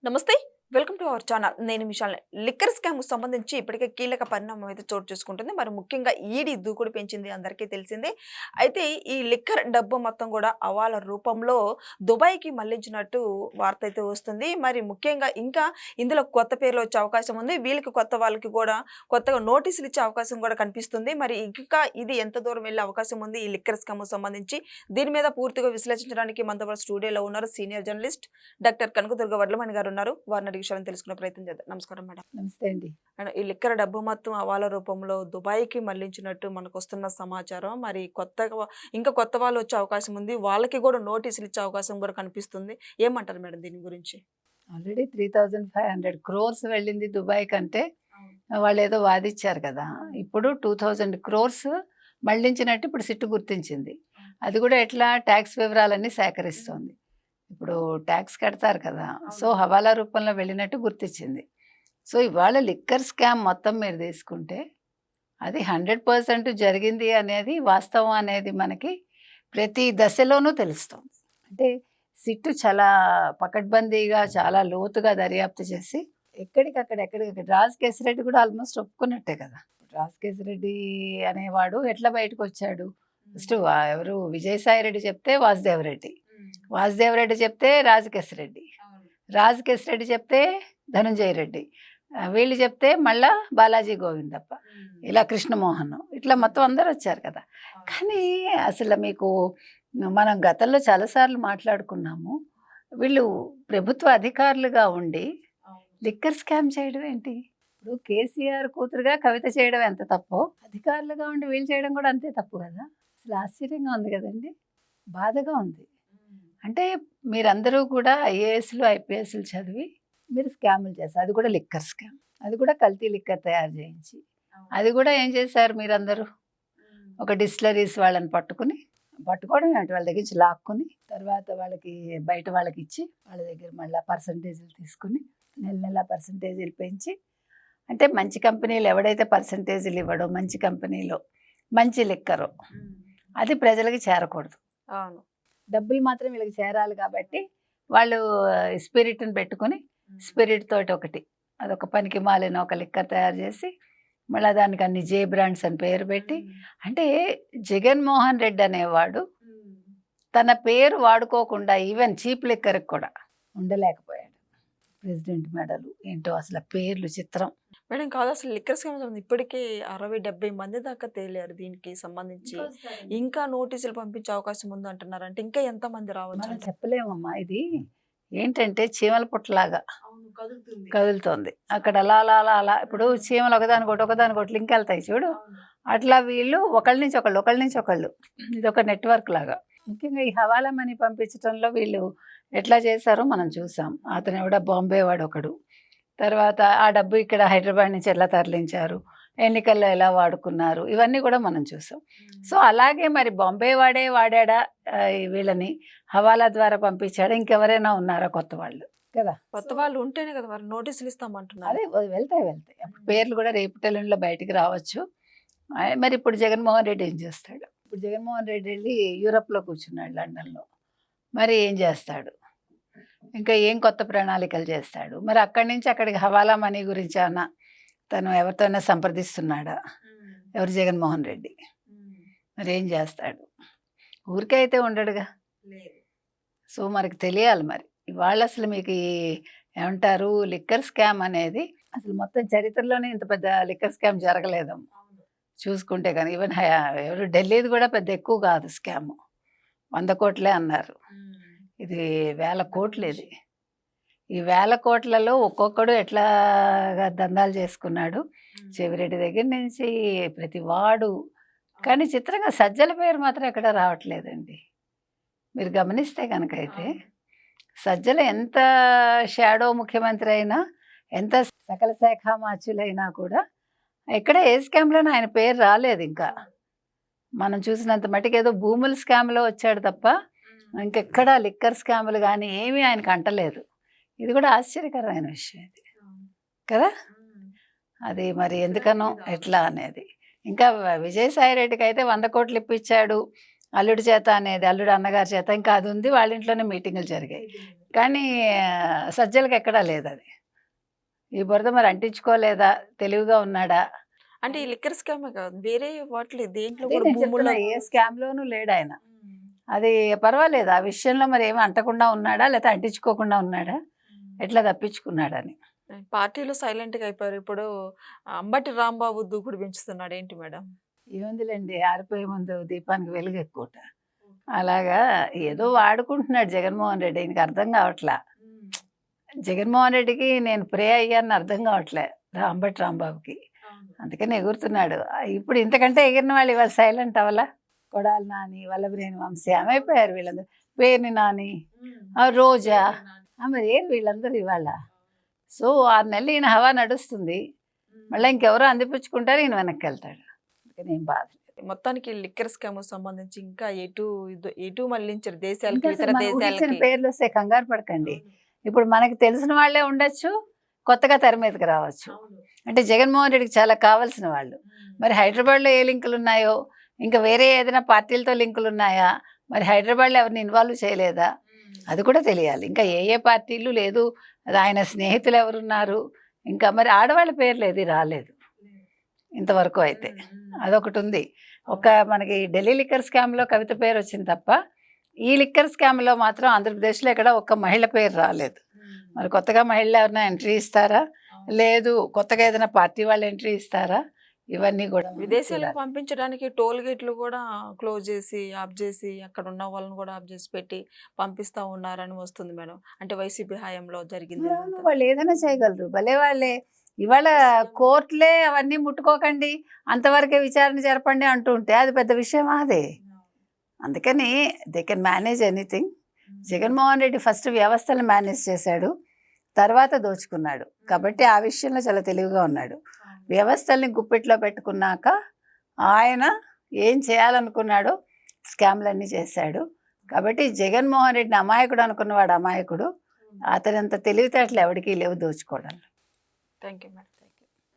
నమస్తే. Welcome to our channel. నేను మిషాల్ని. Liquor స్కామ్‌కు సంబంధించి ఇప్పటికే కీలక పరిణామం అయితే చోటు చేసుకుంటుంది. మరి ముఖ్యంగా ఈడీ దూకుడు పెంచింది అందరికీ తెలిసిందే. అయితే ఈ లిక్కర్ డబ్బు మొత్తం కూడా హవాలా రూపంలో దుబాయ్‌కి మళ్లించినట్టు వార్త అయితే వస్తుంది. మరి ముఖ్యంగా ఇంకా ఇందులో కొత్త పేర్లు వచ్చే అవకాశం ఉంది. వీళ్ళకి కొత్త వాళ్ళకి కూడా కొత్తగా నోటీసులు ఇచ్చే అవకాశం కూడా కనిపిస్తుంది. మరి ఇంకా ఇది ఎంత దూరం వెళ్ళే అవకాశం ఉంది ఈ లిక్కర్ స్కామ్‌కు సంబంధించి? దీని మీద పూర్తిగా విశ్లేషించడానికి మనతో పాటు స్టూడియోలో ఉన్నారు senior journalist doctor Kanakadurga Vadlamani గారు ఉన్నారు. వారిని అడిగి విషయాలను తెలుసుకునే ప్రయత్నం చేద్దాం. నమస్కారం మేడం. నమస్తే అండి. మేడం, ఈ లిక్కర్ డబ్బు మొత్తం హవాలా రూపంలో దుబాయ్‌కి మళ్లించినట్టు మనకొస్తున్న సమాచారం. మరి కొత్తగా ఇంకా కొత్త వాళ్ళు వచ్చే అవకాశం ఉంది. వాళ్ళకి కూడా నోటీసులు ఇచ్చే అవకాశం కూడా కనిపిస్తుంది. ఏమంటారు మేడం దీని గురించి? ఆల్రెడీ 3,500 క్రోర్స్ వెళ్ళింది దుబాయ్ కంటే వాళ్ళేదో వాదిచ్చారు కదా! ఇప్పుడు 2,000 క్రోర్స్ మళ్లించినట్టు ఇప్పుడు సిట్టు గుర్తించింది. అది కూడా ఎట్లా ట్యాక్స్ వివరాలన్నీ సేకరిస్తోంది. ఇప్పుడు ట్యాక్స్ కడతారు కదా! సో, హవాలా రూపంలో వెళ్ళినట్టు గుర్తించింది. సో, ఇవాళ లిక్కర్ స్కామ్ మొత్తం మీరు తీసుకుంటే అది 100% జరిగింది అనేది వాస్తవం అనేది మనకి ప్రతి దశలోనూ తెలుస్తోంది. అంటే సిట్టు చాలా పకడ్బందీగా చాలా లోతుగా దర్యాప్తు చేసి ఎక్కడికక్కడ రాజ్ కేసిరెడ్డి కూడా ఆల్మోస్ట్ ఒప్పుకున్నట్టే కదా! రాజ్ కేసిరెడ్డి అనేవాడు ఎట్లా బయటకు వచ్చాడు? ఫస్ట్ ఎవరు విజయసాయిరెడ్డి చెప్తే వాసుదేవరెడ్డి, వాసుదేవరెడ్డి చెప్తే రాజకేశరెడ్డి, రాజకేశరెడ్డి చెప్తే ధనంజయ రెడ్డి, వీళ్ళు చెప్తే మళ్ళా బాలాజీ గోవిందప్ప, ఇలా కృష్ణమోహన్, ఇట్లా మొత్తం అందరూ వచ్చారు కదా. కానీ అసలు మీకు మనం గతంలో చాలాసార్లు మాట్లాడుకున్నాము, వీళ్ళు ప్రభుత్వ అధికారులుగా ఉండి లిక్కర్ స్కామ్ చేయడం ఏంటి? ఇప్పుడు కేసీఆర్ కూతురుగా కవిత చేయడం ఎంత తప్పో, అధికారులుగా ఉండి వీళ్ళు చేయడం కూడా అంతే తప్పు కదా. అసలు ఆశ్చర్యంగా ఉంది కదండి, బాధగా ఉంది. అంటే మీరందరూ కూడా ఐఏఎస్లు ఐపీఎస్లు చదివి మీరు స్కాములు చేస్తారు. అది కూడా లిక్కర్ స్కామ్, అది కూడా కల్తీ లిక్కర్ తయారు చేయించి, అది కూడా ఏం చేశారు మీరందరూ? ఒక డిస్టిలరీస్ వాళ్ళని పట్టుకోవడం ఏంటి, వాళ్ళ దగ్గర నుంచి లాక్కుని తర్వాత వాళ్ళకి బయట వాళ్ళకి ఇచ్చి వాళ్ళ దగ్గర మళ్ళీ పర్సంటేజీలు తీసుకుని నెల నెల పర్సంటేజీలు పెంచి, అంటే మంచి కంపెనీలు ఎవడైతే పర్సంటేజీలు ఇవ్వడో మంచి కంపెనీలో మంచి లిక్కరు అది ప్రజలకి చేరకూడదు. అవును, డబ్బులు మాత్రం వీళ్ళకి చేరాలి కాబట్టి వాళ్ళు స్పిరిట్ని పెట్టుకుని స్పిరిట్ తోటి ఒకటి అదొక పనికి మాలిన ఒక లిక్కర్ తయారు చేసి మళ్ళీ దానికి అన్ని జే బ్రాండ్స్ అని పేరు పెట్టి, అంటే జగన్మోహన్ రెడ్డి అనేవాడు తన పేరు వాడుకోకుండా ఈవెన్ చీప్ లిక్కర్కి కూడా ఉండలేకపోయాడు. ప్రెసిడెంట్ మెడలు ఏంటో అసలు పేర్లు చిత్రం. మేడం కాదు, అసలు లిక్కర్ స్కామ్ ఇప్పటికే 60-70 మంది దాకా తేలారు దీనికి సంబంధించి. ఇంకా నోటీసులు పంపించే అవకాశం ఉంది అంటున్నారు. అంటే ఇంకా ఎంత మంది రావచ్చు? మనం చెప్పలేమమ్మా. ఇది ఏంటంటే చీమల పుట్టలాగా కదులుతోంది. అక్కడ అలా అలా అలా అలా ఇప్పుడు చీమలు ఒకదానికొకటి లింక్ వెళ్తాయి చూడు, అట్లా వీళ్ళు ఒకళ్ళ నుంచి ఒకళ్ళు ఇది ఒక నెట్వర్క్ లాగా. ముఖ్యంగా ఈ హవాలా మనీ పంపించడంలో వీళ్ళు ఎట్లా చేశారో మనం చూసాం. అతను ఎవడ బాంబే వాడు ఒకడు, తర్వాత ఆ డబ్బు ఇక్కడ హైదరాబాద్ నుంచి ఎలా తరలించారు, ఎన్నికల్లో ఎలా వాడుకున్నారు, ఇవన్నీ కూడా మనం చూసాం. సో అలాగే మరి బాంబే వాడాడా వీళ్ళని హవాలా ద్వారా పంపించాడా, ఇంకెవరైనా ఉన్నారా కొత్త వాళ్ళు కదా? కొత్త వాళ్ళు ఉంటేనే కదా వారు నోటీసులు ఇస్తామంటున్నారు. అదే వెళ్తాయి అప్పుడు పేర్లు కూడా రేపటిలో బయటికి రావచ్చు. మరి ఇప్పుడు జగన్మోహన్ రెడ్డి ఏం చేస్తాడు? ఇప్పుడు జగన్మోహన్ రెడ్డి వెళ్ళి యూరప్లో కూర్చున్నాడు, లండన్లో. మరి ఏం చేస్తాడు? ఇంకా ఏం కొత్త ప్రణాళికలు చేస్తాడు? మరి అక్కడి నుంచి అక్కడికి హవాలా మనీ గురించి అన్న తను ఎవరితోనైనా సంప్రదిస్తున్నాడా? ఎవరు? జగన్మోహన్ రెడ్డి. మరి ఏం చేస్తాడు? ఊరికే అయితే ఉండడుగా. సో మనకి తెలియాలి మరి ఇవాళ అసలు మీకు ఏమంటారు లిక్కర్ స్కామ్ అనేది అసలు మొత్తం చరిత్రలోనే ఇంత పెద్ద లిక్కర్ స్కామ్ జరగలేదు చూసుకుంటే. కానీ ఈవెన్ ఎవరు ఢిల్లీది కూడా పెద్ద ఎక్కువ కాదు స్కామ్, 100 కోట్లే అన్నారు. ఇది 1000 కోట్లు. ఇది ఈ 1000 కోట్లలో ఒక్కొక్కడు ఎట్లా దందాలు చేసుకున్నాడు, చెవిరెడ్డి దగ్గర నుంచి ప్రతి వాడు. కానీ చిత్రంగా సజ్జల పేరు మాత్రం ఎక్కడ రావట్లేదండి. మీరు గమనిస్తే కనుక అయితే సజ్జల ఎంత షాడో ముఖ్యమంత్రి అయినా, ఎంత సకల శాఖ మార్చులైనా కూడా ఎక్కడ ఏ స్కామ్లోనూ ఆయన పేరు రాలేదు. ఇంకా మనం చూసినంత మటుకు ఏదో భూముల స్కామ్లో వచ్చాడు తప్ప ఇంకెక్కడా లిక్కర్ స్కాములు కానీ ఏమీ ఆయనకు అంటలేదు. ఇది కూడా ఆశ్చర్యకరమైన విషయం ఇది కదా. అది మరి ఎందుకనో ఎట్లా అనేది. ఇంకా విజయసాయిరెడ్డికి అయితే 100 కోట్లు ఇప్పించాడు అల్లుడి చేత అనేది, అల్లుడు అన్నగారి చేత. ఇంకా అది ఉంది, వాళ్ళ ఇంట్లోనే మీటింగులు జరిగాయి. కానీ సజ్జలకి ఎక్కడా లేదు అది. ఈ బురద మరి అంటించుకోలేదా, తెలివిగా ఉన్నాడా? అంటే ఈ లిక్కర్ స్కామే కాదు, వేరే వాటిలో దేంట్లో అదే కూడా నేను భూముల్లో చెప్తున్నా, ఏ స్కామ్‌లోనూ లేడాయన. అది పర్వాలేదు. ఆ విషయంలో మరి ఏమి అంటకుండా ఉన్నాడా? లేకపోతే అంటించుకోకుండా ఉన్నాడా? ఎట్లా తప్పించుకున్నాడని. పార్టీలో సైలెంట్‌గా అయిపోయారు. ఇప్పుడు అంబటి రాంబాబు దూకుడు పెంచుతున్నాడు ఏంటి మేడం? ఏముందిలేండి, ఆరిపోయే ముందు దీపానికి వెలుగు ఎక్కువట. అలాగా ఏదో వాడుకుంటున్నాడు జగన్మోహన్ రెడ్డి. ఈయనకి అర్థం కావట్లా. జగన్మోహన్ రెడ్డికి నేను ప్రే అయ్యానని అర్థం కావట్లే అంబటి రాంబాబుకి. అందుకని ఎగురుతున్నాడు. ఇప్పుడు ఇంతకంటే ఎగిరిన వాళ్ళు ఇవాళ సైలెంట్ అవ్వలా? కొడాలి నాని, వల్లభనేని వంశీ ఏమైపోయారు వీళ్ళందరూ. పేర్ని నాని, రోజా, మరి ఏరు వీళ్ళందరూ ఇవాళ. సో 6 నెలలు ఈయన హవా నడుస్తుంది. మళ్ళీ ఇంకెవరో అందిపుచ్చుకుంటారు, ఈయన వెనక్కి వెళ్తాడు. అందుకని ఏం బాధ లేదు. మొత్తానికి లిక్కర్ స్కామ్ సంబంధించి ఇంకా ఎటు మళ్ళించారు దేశాలకి, ఇంకా అసలు ఇతర మనం ఊహించిన దేశాలకి. పేర్లు వస్తే కంగారు పడకండి. ఇప్పుడు మనకి తెలిసిన వాళ్ళే ఉండొచ్చు, కొత్తగా తెర మీదకి రావచ్చు. అంటే జగన్మోహన్ రెడ్డికి చాలా కావాల్సిన వాళ్ళు. మరి హైదరాబాద్లో ఏ లింకులు ఉన్నాయో, ఇంకా వేరే ఏదైనా పార్టీలతో లింకులు ఉన్నాయా, మరి హైదరాబాద్లో ఎవరిని ఇన్వాల్వ్ చేయలేదా, అది కూడా తెలియాలి. ఇంకా ఏ ఏ పార్టీలు లేదు, అది ఆయన స్నేహితులు ఎవరున్నారు, ఇంకా మరి ఆడవాళ్ళ పేర్లు ఏది రాలేదు ఇంతవరకు అయితే. అదొకటి ఉంది. ఒక మనకి ఢిల్లీ లిక్కర్ స్కామ్లో కవిత పేరు వచ్చింది తప్ప, ఈ లిక్కర్ స్కామ్లో మాత్రం ఆంధ్రప్రదేశ్లో ఎక్కడ ఒక్క మహిళ పేరు రాలేదు. మరి కొత్తగా మహిళలు ఎవరైనా ఎంట్రీ ఇస్తారా, లేదు కొత్తగా ఏదైనా పార్టీ వాళ్ళు ఎంట్రీ ఇస్తారా, ఇవన్నీ కూడా మనం విదేశాలకు చూడాలి. పంపించడానికి టోల్ గేట్లు కూడా క్లోజ్ చేసి, ఆఫ్ చేసి, అక్కడ ఉన్న వాళ్ళని కూడా ఆఫ్ చేసి పెట్టి పంపిస్తా ఉన్నారని వస్తుంది మేడం. అంటే వైసీపీ హయాంలో జరిగింది మరి అవును, ఇదంతా. వాళ్ళు ఏదైనా చేయగలరు, భలే వాళ్ళే. ఇవాళ కోర్టులే అవన్నీ ముట్టుకోకండి, అంతవరకే విచారణ జరపండి అంటూ ఉంటే అది పెద్ద విషయమా అదే? అందుకని they can manage anything. Jaganmohan Reddy first వ్యవస్థలను మేనేజ్ చేశాడు, తర్వాత దోచుకున్నాడు. కాబట్టి ఆ విషయంలో చాలా తెలివిగా ఉన్నాడు. వ్యవస్థల్ని గుప్పెట్లో పెట్టుకున్నాక ఆయన ఏం చేయాలనుకున్నాడో స్కామ్లన్నీ చేశాడు. కాబట్టి జగన్మోహన్ రెడ్డిని అమాయకుడు అనుకున్నవాడు అమాయకుడు. అతనంత తెలివితేటలు ఎవరికీ లేవు దోచుకోవడం. Thank you madam.